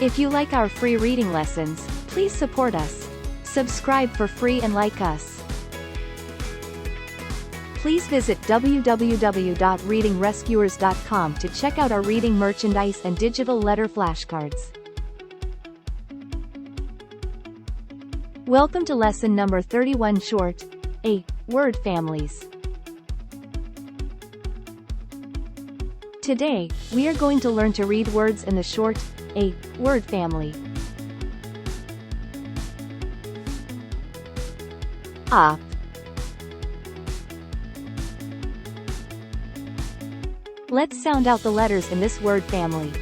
If you like our free reading lessons, please support us. Subscribe for free and like us. Please visit www.readingrescuers.com to check out our reading merchandise and digital letter flashcards. Welcome to lesson number 31 short, A. Word families. Today, we are going to learn to read words in the short, A. Word family. Up. Let's sound out the letters in this word family.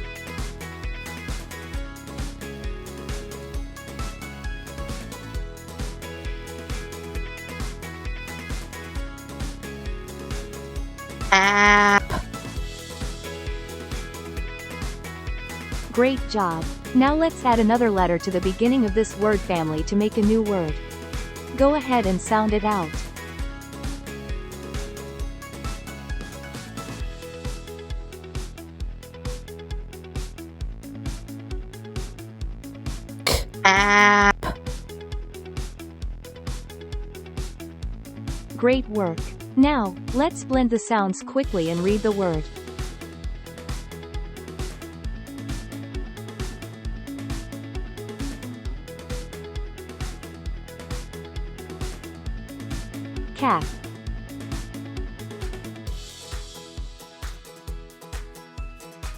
App. Great job. Now let's add another letter to the beginning of this word family to make a new word. Go ahead and sound it out. App. Great work. Now, let's blend the sounds quickly and read the word. Cap.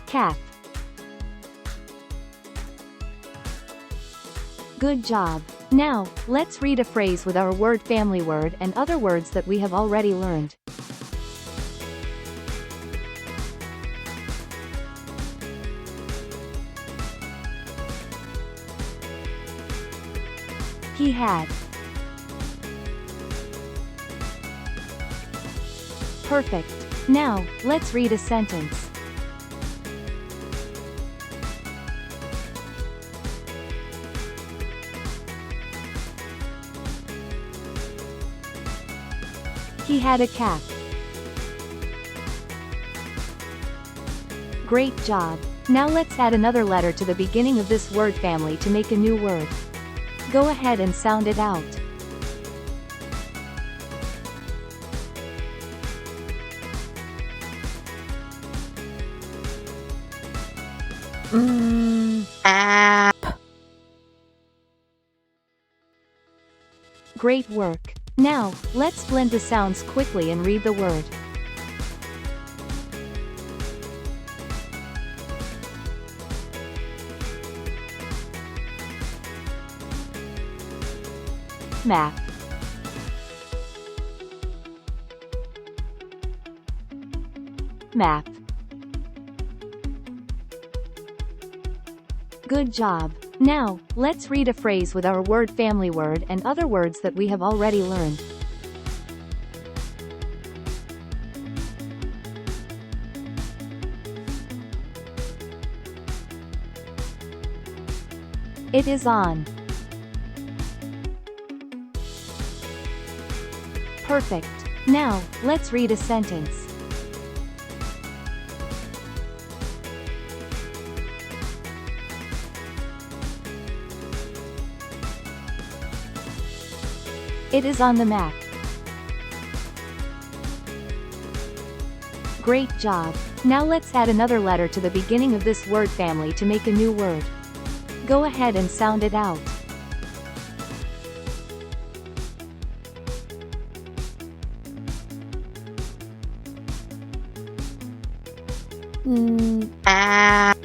Cap. Good job. Now, let's read a phrase with our word family word and other words that we have already learned. He had. Perfect. Now, let's read a sentence. He had a cap. Great job. Now let's add another letter to the beginning of this word family to make a new word. Go ahead and sound it out. App. Great work. Now, let's blend the sounds quickly and read the word. Map. Map. Good job. Now, let's read a phrase with our word family word and other words that we have already learned. It is on. Perfect. Now, let's read a sentence. It is on the map. Great job. Now let's add another letter to the beginning of this word family to make a new word. Go ahead and sound it out. App.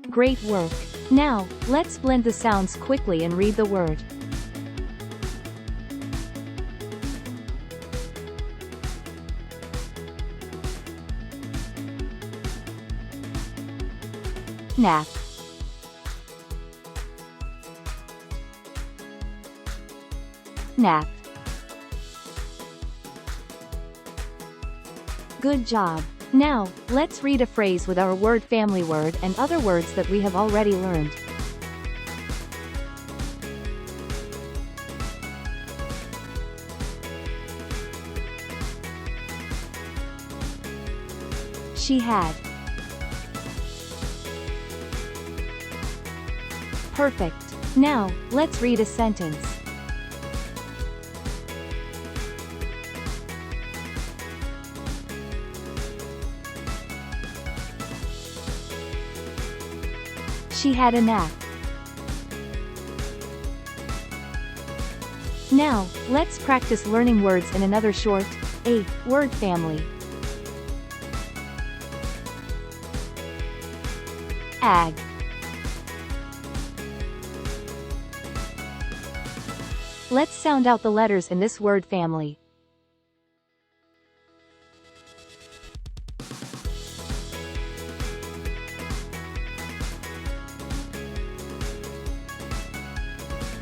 Great work. Now, let's blend the sounds quickly and read the word. Nap. Nap. Good job. Now, let's read a phrase with our word family word and other words that we have already learned. She had. Perfect. Now, let's read a sentence. She had a nap. Now, let's practice learning words in another short, word family. Ag. Let's sound out the letters in this word family.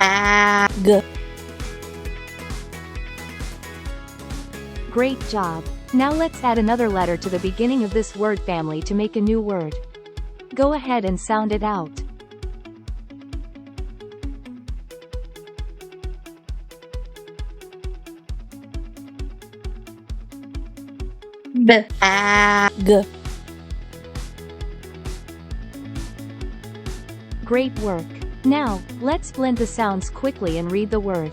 Ag. Great job. Now let's add another letter to the beginning of this word family to make a new word. Go ahead and sound it out. Ag. Great work. Now, let's blend the sounds quickly and read the word.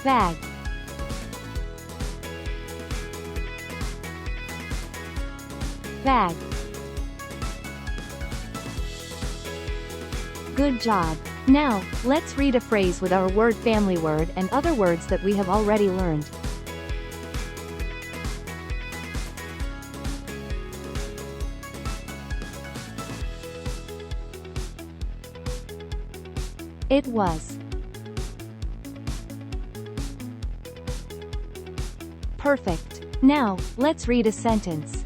Bag. Bag. Good job. Now, let's read a phrase with our word family word and other words that we have already learned. It was. Perfect. Now, let's read a sentence.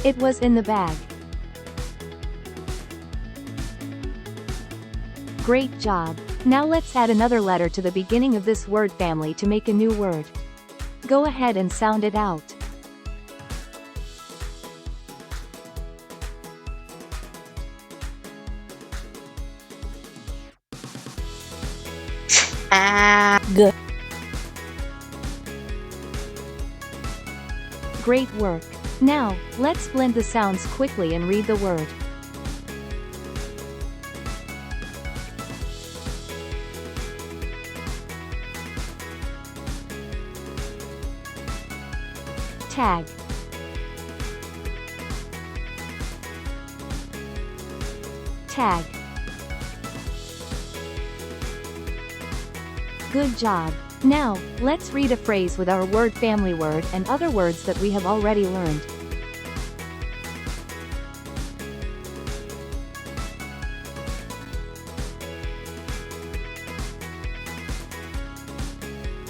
It was in the bag. Great job. Now let's add another letter to the beginning of this word family to make a new word. Go ahead and sound it out. Ag. Great work. Now, let's blend the sounds quickly and read the word. Tag. Tag. Good job. Now, let's read a phrase with our word family word and other words that we have already learned.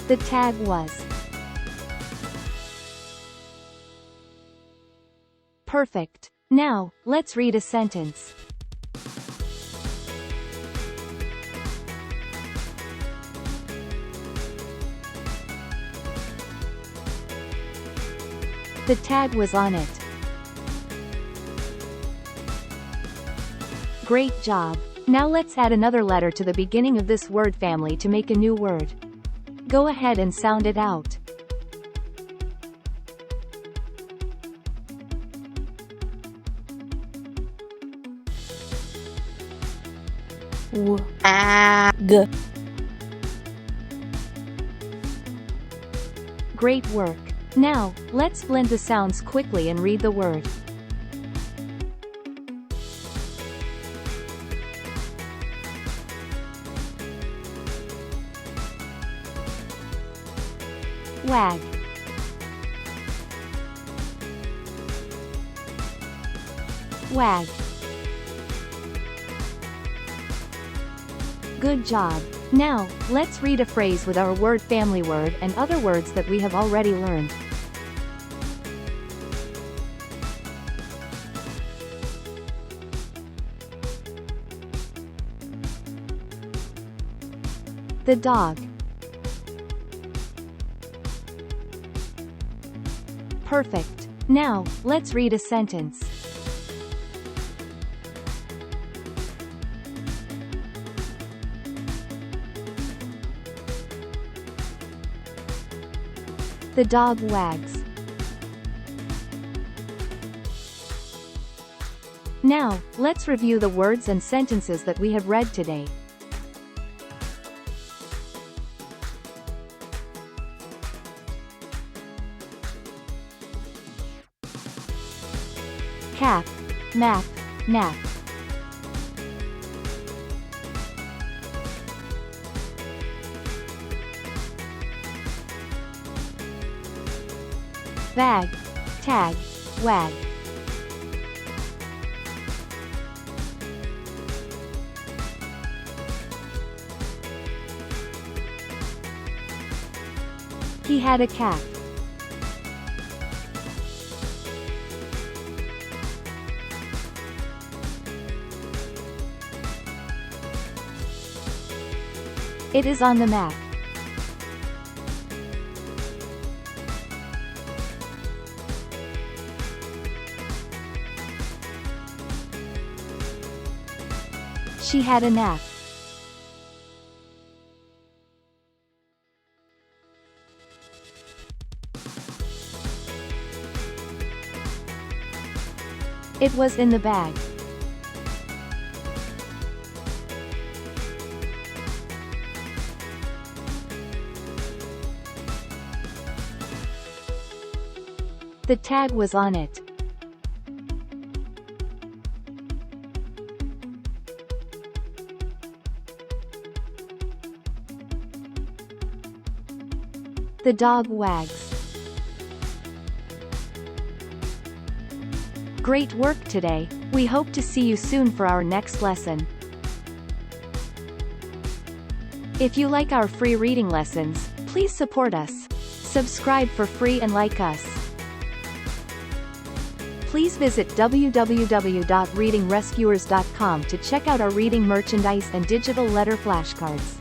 The tag was. Perfect. Now, let's read a sentence. The tag was on it. Great job. Now let's add another letter to the beginning of this word family to make a new word. Go ahead and sound it out. Ag. Great work. Now, let's blend the sounds quickly and read the word. Wag. Wag. Good job. Now, let's read a phrase with our word family word and other words that we have already learned. The dog. Perfect. Now, let's read a sentence. The dog wags. Now, let's review the words and sentences that we have read today. Cap, map, nap. Bag, tag, wag. He had a cap. It is on the map. She had a nap. It was in the bag. The tag was on it. The dog wags. Great work today. We hope to see you soon for our next lesson. If you like our free reading lessons, please support us. Subscribe for free and like us. Please visit www.readingrescuers.com to check out our reading merchandise and digital letter flashcards.